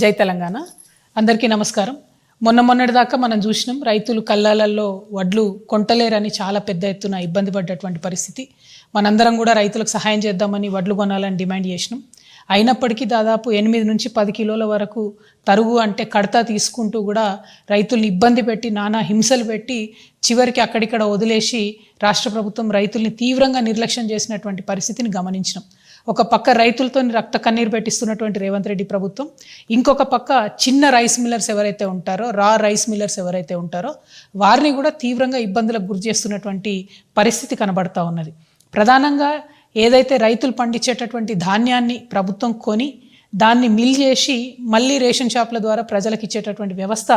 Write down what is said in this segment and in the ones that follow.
జై తెలంగాణ. అందరికీ నమస్కారం. మొన్నటిదాకా మనం చూసినాం, రైతులు కల్లాలలో వడ్లు కొంటలేరని చాలా పెద్ద ఎత్తున ఇబ్బంది పడ్డటువంటి పరిస్థితి. మనందరం కూడా రైతులకు సహాయం చేద్దామని వడ్లు కొనాలని డిమాండ్ చేసినాం. అయినప్పటికీ దాదాపు 8 నుంచి 10 కిలోల వరకు తరుగు అంటే కడతా తీసుకుంటూ కూడా రైతుల్ని ఇబ్బంది పెట్టి నానా హింసలు పెట్టి చివరికి అక్కడిక్కడ వదిలేసి రాష్ట్ర ప్రభుత్వం రైతుల్ని తీవ్రంగా నిర్లక్ష్యం చేసినటువంటి పరిస్థితిని గమనించినాం. ఒక పక్క రైతులతో రక్త కన్నీరు పెట్టిస్తున్నటువంటి రేవంత్ రెడ్డి ప్రభుత్వం, ఇంకొక పక్క చిన్న రైస్ మిల్లర్స్ ఎవరైతే ఉంటారో, రైస్ మిల్లర్స్ ఎవరైతే ఉంటారో వారిని కూడా తీవ్రంగా ఇబ్బందులకు గురి చేస్తున్నటువంటి పరిస్థితి కనబడతా ఉన్నది. ప్రధానంగా ఏదైతే రైతులు పండించేటటువంటి ధాన్యాన్ని ప్రభుత్వం కొని దాన్ని మిల్ చేసి మళ్ళీ రేషన్ షాప్ల ద్వారా ప్రజలకు ఇచ్చేటటువంటి వ్యవస్థ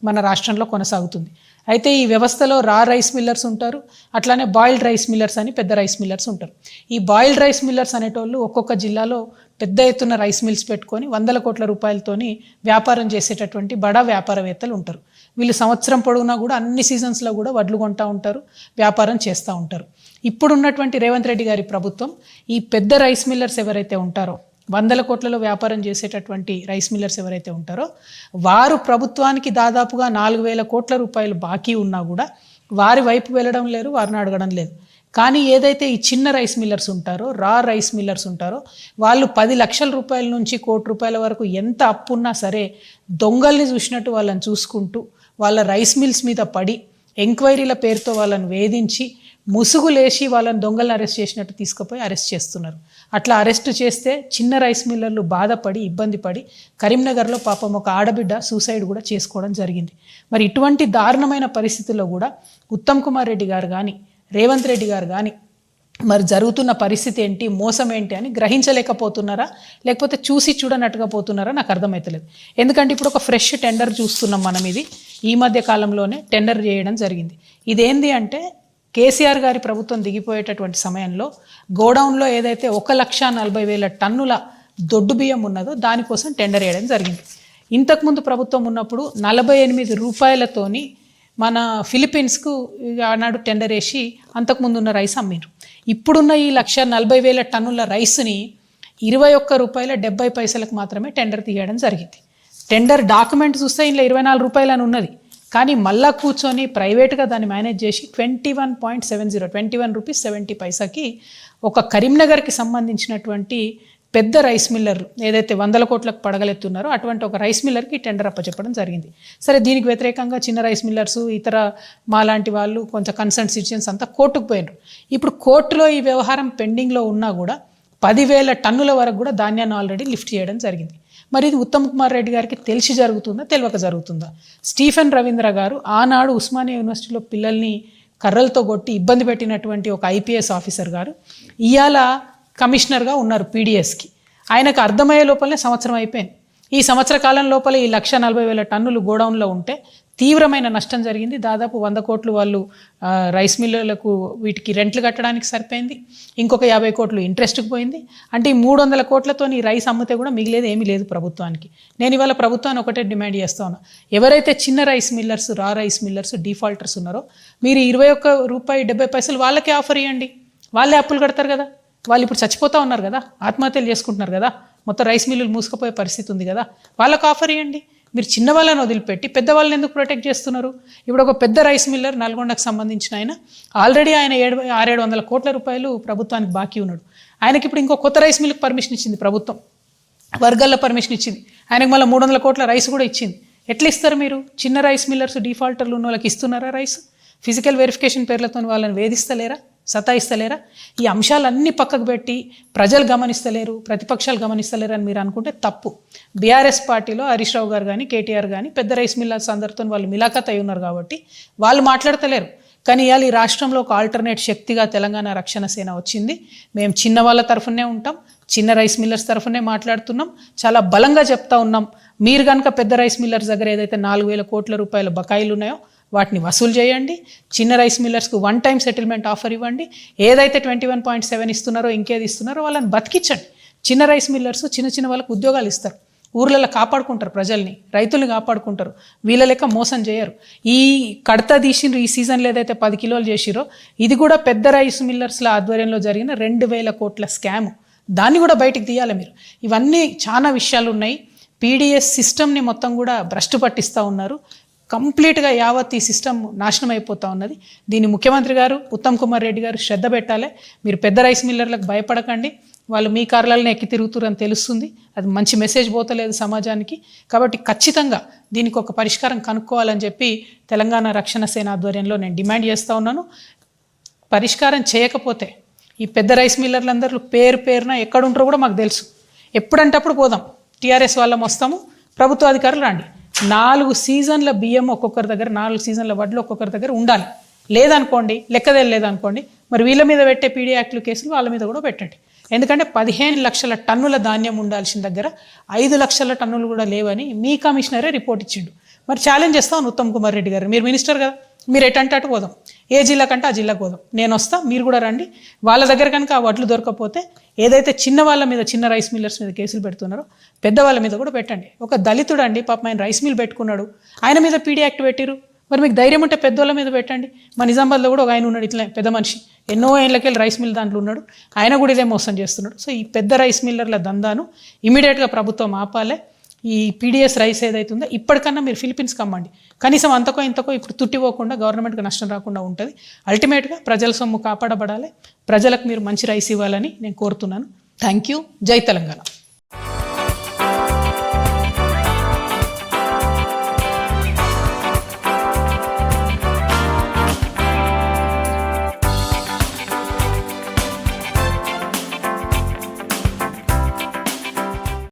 మన రాష్ట్రంలో కొనసాగుతుంది. అయితే ఈ వ్యవస్థలో రైస్ మిల్లర్స్ ఉంటారు, అట్లానే బాయిల్డ్ రైస్ మిల్లర్స్ అని పెద్ద రైస్ మిల్లర్స్ ఉంటారు. ఈ బాయిల్డ్ రైస్ మిల్లర్స్ అనేటోళ్ళు ఒక్కొక్క జిల్లాలో పెద్ద ఎత్తున రైస్ మిల్స్ పెట్టుకొని 100 కోట్ల రూపాయలతోని వ్యాపారం చేసేటటువంటి బడా వ్యాపారవేత్తలు ఉంటారు. వీళ్ళు సంవత్సరం పొడవునా కూడా అన్ని సీజన్స్లో కూడా వడ్లు కొంటూ ఉంటారు, వ్యాపారం చేస్తూ ఉంటారు. ఇప్పుడున్నటువంటి రేవంత్ రెడ్డి గారి ప్రభుత్వం ఈ పెద్ద రైస్ మిల్లర్స్ ఎవరైతే ఉంటారో, 100 కోట్లలో వ్యాపారం చేసేటటువంటి రైస్ మిల్లర్స్ ఎవరైతే ఉంటారో వారు ప్రభుత్వానికి దాదాపుగా 4,000 కోట్ల రూపాయలు బాకీ ఉన్నా కూడా వారి వైపు వెళ్ళడం లేదు, వారిని అడగడం లేదు. కానీ ఏదైతే ఈ చిన్న రైస్ మిల్లర్స్ ఉంటారో, రైస్ మిల్లర్స్ ఉంటారో వాళ్ళు 10 లక్షల రూపాయల నుంచి 1 కోటి రూపాయల వరకు ఎంత అప్పున్నా సరే దొంగల్ని చూసినట్టు వాళ్ళని చూసుకుంటూ వాళ్ళ రైస్ మిల్స్ మీద పడి ఎంక్వైరీల పేరుతో వాళ్ళని వేధించి ముసుగులేసి వాళ్ళని దొంగలను అరెస్ట్ చేసినట్టు తీసుకుపోయి అరెస్ట్ చేస్తున్నారు. అట్లా అరెస్ట్ చేస్తే చిన్న రైస్ మిల్లర్లు బాధపడి ఇబ్బంది పడి కరీంనగర్లో పాపం ఒక ఆడబిడ్డ సూసైడ్ కూడా చేసుకోవడం జరిగింది. మరి ఇటువంటి దారుణమైన పరిస్థితుల్లో కూడా ఉత్తమ్ కుమార్ రెడ్డి గారు కానీ రేవంత్ రెడ్డి గారు కానీ మరి జరుగుతున్న పరిస్థితి ఏంటి, మోసం ఏంటి అని గ్రహించలేకపోతున్నారా, లేకపోతే చూసి చూడనట్టుగా పోతున్నారా నాకు అర్థమవుతలేదు. ఎందుకంటే ఇప్పుడు ఒక ఫ్రెష్ టెండర్ చూస్తున్నాం మనం. ఇది ఈ మధ్య కాలంలోనే టెండర్ చేయడం జరిగింది. ఇదేంది అంటే కేసీఆర్ గారి ప్రభుత్వం దిగిపోయేటటువంటి సమయంలో గోడౌన్లో ఏదైతే 1,40,000 టన్నుల దొడ్డు బియ్యం ఉన్నదో దానికోసం టెండర్ వేయడం జరిగింది. ఇంతకుముందు ప్రభుత్వం ఉన్నప్పుడు 48 రూపాయలతోని మన ఫిలిప్పీన్స్కు ఆనాడు టెండర్ వేసి అంతకుముందు ఉన్న రైస్ అమ్మిరు. ఇప్పుడున్న ఈ 1,40,000 టన్నుల రైస్ని 21 రూపాయల 70 పైసలకు మాత్రమే టెండర్ తీయడం జరిగింది. టెండర్ డాక్యుమెంట్ చూస్తే ఇందులో 24 రూపాయలు అని ఉన్నది. కానీ మళ్ళా కూర్చొని ప్రైవేట్గా దాన్ని మేనేజ్ చేసి 21 రూపీస్ 70 పైసాకి ఒక కరీంనగర్కి సంబంధించినటువంటి పెద్ద రైస్ మిల్లర్ ఏదైతే 100 కోట్లకు పడగలెత్తున్నారో అటువంటి ఒక రైస్ మిల్లర్కి టెండర్ అప్పచెప్పడం జరిగింది. సరే, దీనికి వ్యతిరేకంగా చిన్న రైస్ మిల్లర్స్, ఇతర మాలాంటి వాళ్ళు, కొంచెం కన్సర్న్ సిటిజన్స్ అంతా కోర్టుకు పోయినారు. ఇప్పుడు కోర్టులో ఈ వ్యవహారం పెండింగ్లో ఉన్నా కూడా 10,000 టన్నుల వరకు కూడా ధాన్యాన్ని ఆల్రెడీ లిఫ్ట్ చేయడం జరిగింది. మరి ఇది ఉత్తమ్ కుమార్ రెడ్డి గారికి తెలిసి జరుగుతుందా, తెలియక జరుగుతుందా? స్టీఫెన్ రవీంద్ర గారు ఆనాడు ఉస్మానియా యూనివర్సిటీలో పిల్లల్ని కర్రలతో కొట్టి ఇబ్బంది పెట్టినటువంటి ఒక ఐపీఎస్ ఆఫీసర్ గారు ఇవాళ కమిషనర్గా ఉన్నారు పీడిఎస్కి. ఆయనకు అర్థమయ్యే లోపలనే సంవత్సరం అయిపోయింది. ఈ సంవత్సర కాలం లోపల ఈ 1,40,000 టన్నులు గోడౌన్లో ఉంటే తీవ్రమైన నష్టం జరిగింది. దాదాపు 100 కోట్లు వాళ్ళు రైస్ మిల్లులకు వీటికి రెంట్లు కట్టడానికి సరిపోయింది. ఇంకొక 50 కోట్లు ఇంట్రెస్ట్కి పోయింది. అంటే ఈ 300 కోట్లతో ఈ రైస్ అమ్మితే కూడా మిగిలేదు ఏమీ లేదు ప్రభుత్వానికి. నేను ఇవాళ ప్రభుత్వాన్ని ఒకటే డిమాండ్ చేస్తా ఉన్నా, ఎవరైతే చిన్న rice millers, rice millers defaulters ఉన్నారో మీరు 21 రూపాయి 70 పైసలు వాళ్ళకే ఆఫర్ ఇవ్వండి. వాళ్ళే అప్పులు కడతారు కదా. వాళ్ళు ఇప్పుడు చచ్చిపోతూ ఉన్నారు కదా, ఆత్మహత్యలు చేసుకుంటున్నారు కదా, మొత్తం రైస్ మిల్లులు మూసుకుపోయే పరిస్థితి ఉంది కదా, వాళ్ళకు ఆఫర్ ఇవ్వండి. మీరు చిన్న వాళ్ళని వదిలిపెట్టి పెద్దవాళ్ళని ఎందుకు ప్రొటెక్ట్ చేస్తున్నారు? ఇప్పుడు ఒక పెద్ద రైస్ మిల్లర్ నల్గొండకు సంబంధించిన ఆయన ఆల్రెడీ ఆయన 600-700 కోట్ల రూపాయలు ప్రభుత్వానికి బాకీ ఉన్నాడు. ఆయనకి ఇప్పుడు ఇంకో కొత్త రైస్ మిల్లుకి పర్మిషన్ ఇచ్చింది ప్రభుత్వం, వర్గాల్లో పర్మిషన్ ఇచ్చింది. ఆయనకు మళ్ళీ 300 కోట్ల రైస్ కూడా ఇచ్చింది. ఎట్లా ఇస్తారు మీరు? చిన్న రైస్ మిల్లర్స్, డిఫాల్టర్లు ఉన్న వాళ్ళకి ఇస్తున్నారా రైస్? ఫిజికల్ వెరిఫికేషన్ పేర్లతో వాళ్ళని వేధిస్తలేరా, సతాయిస్తలేరా? ఈ అంశాలన్నీ పక్కకు పెట్టి ప్రజలు గమనిస్తలేరు, ప్రతిపక్షాలు గమనిస్తలేరు అని మీరు అనుకుంటే తప్పు. బీఆర్ఎస్ పార్టీలో హరీష్ రావు గారు కానీ కేటీఆర్ కానీ పెద్ద రైస్ మిల్లర్స్ అందరితో వాళ్ళు మిలాఖత్ అయి ఉన్నారు కాబట్టి వాళ్ళు మాట్లాడతలేరు. కానీ ఇవాళ ఈ రాష్ట్రంలో ఒక ఆల్టర్నేట్ శక్తిగా తెలంగాణ రక్షణ సేన వచ్చింది. మేము చిన్న వాళ్ళ తరఫునే ఉంటాం, చిన్న రైస్ మిల్లర్స్ తరఫునే మాట్లాడుతున్నాం, చాలా బలంగా చెప్తా ఉన్నాం. మీరు కనుక పెద్ద రైస్ మిల్లర్స్ దగ్గర ఏదైతే 4,000 కోట్ల రూపాయల బకాయిలు ఉన్నాయో వాటిని వసూలు చేయండి. చిన్న రైస్ మిల్లర్స్కు 1 టైం సెటిల్మెంట్ ఆఫర్ ఇవ్వండి. ఏదైతే 21.7 ఇస్తున్నారో, ఇంకేది ఇస్తున్నారో వాళ్ళని బతికించండి. చిన్న రైస్ మిల్లర్స్ చిన్న వాళ్ళకు ఉద్యోగాలు ఇస్తారు, ఊర్లలో కాపాడుకుంటారు, ప్రజల్ని, రైతుల్ని కాపాడుకుంటారు. వీళ్ళ లెక్క మోసం చేయరు. ఈ కడత తీసిండ్రు ఈ సీజన్లో ఏదైతే 10 కిలోలు చేసిరో ఇది కూడా పెద్ద రైస్ మిల్లర్స్ల ఆధ్వర్యంలో జరిగిన 2,000 కోట్ల స్కామ్. దాన్ని కూడా బయటికి తీయాలి మీరు. ఇవన్నీ చాలా విషయాలు ఉన్నాయి. పీడిఎస్ సిస్టమ్ని మొత్తం కూడా భ్రష్టు పట్టిస్తూ ఉన్నారు. కంప్లీట్గా యావత్ ఈ సిస్టమ్ నాశనం అయిపోతూ ఉన్నది. దీన్ని ముఖ్యమంత్రి గారు ఉత్తమ్ కుమార్ రెడ్డి గారు శ్రద్ధ పెట్టాలి. మీరు పెద్ద రైస్ మిల్లర్లకు భయపడకండి, వాళ్ళు మీ కార్యాలను ఎక్కి తిరుగుతురని తెలుస్తుంది. అది మంచి మెసేజ్ పోతలేదు సమాజానికి. కాబట్టి ఖచ్చితంగా దీనికి ఒక పరిష్కారం కనుక్కోవాలని చెప్పి తెలంగాణ రక్షణ సేన ఆధ్వర్యంలో నేను డిమాండ్ చేస్తూ ఉన్నాను. పరిష్కారం చేయకపోతే ఈ పెద్ద రైస్ మిల్లర్లందరూ పేరున ఎక్కడుంటారో కూడా మాకు తెలుసు. ఎప్పుడంటప్పుడు పోదాం, టీఆర్ఎస్ వాళ్ళం వస్తాము, ప్రభుత్వ అధికారులు రండి. 4 సీజన్ల బియ్యం ఒక్కొక్కరి దగ్గర, 4 సీజన్ల వడ్లు ఒక్కొక్కరి దగ్గర ఉండాలి. లేదనుకోండి, లెక్కదేలేదనుకోండి, మరి వీళ్ళ మీద పెట్టే పీడీ యాక్ట్లు కేసులు వాళ్ళ మీద కూడా పెట్టండి. ఎందుకంటే 15 లక్షల టన్నుల ధాన్యం ఉండాల్సిన దగ్గర 5 లక్షల టన్నులు కూడా లేవని మీ కమిషనరే రిపోర్ట్ ఇచ్చిండు. మరి ఛాలెంజ్ చేస్తాను ఉత్తమ్ కుమార్ రెడ్డి గారు, మీరు మినిస్టర్ కదా, మీరు ఎటంటే అటు పోదాం, ఏ జిల్లా కంటే ఆ జిల్లాకు పోదాం, నేను వస్తా, మీరు కూడా రండి. వాళ్ళ దగ్గర కనుక ఆ వడ్లు దొరకకపోతే ఏదైతే చిన్న వాళ్ళ మీద, చిన్న రైస్ మిల్లర్స్ మీద కేసులు పెడుతున్నారో పెద్దవాళ్ళ మీద కూడా పెట్టండి. ఒక దళితుడు అండి పాపం, ఆయన రైస్ మిల్ పెట్టుకున్నాడు, ఆయన మీద పీడీ యాక్ట్ పెట్టిరు. మరి మీకు ధైర్యం ఉంటే పెద్దోళ్ళ మీద పెట్టండి. మా నిజామాబాద్లో కూడా ఒక ఆయన ఉన్నాడు, ఇట్లా పెద్ద మనిషి, ఎన్నో ఏళ్ళకెళ్ళి రైస్ మిల్ దాంట్లో ఉన్నాడు, ఆయన కూడా ఇదే మోసం చేస్తున్నాడు. సో ఈ పెద్ద రైస్ మిల్లర్ల దందాను ఇమీడియట్గా ప్రభుత్వం ఆపాలి. ఈ పీడిఎస్ రైస్ ఏదైతే ఉందో ఇప్పటికన్నా మీరు ఫిలిపీన్స్ కమ్మండి, కనీసం అంతకో ఇంతకో ఇప్పుడు తుట్టిపోకుండా గవర్నమెంట్కి నష్టం రాకుండా ఉంటుంది. అల్టిమేట్గా ప్రజల సొమ్ము కాపాడబడాలి, ప్రజలకు మీరు మంచి రైస్ ఇవ్వాలని నేను కోరుతున్నాను. Thank you. జై తెలంగాణ.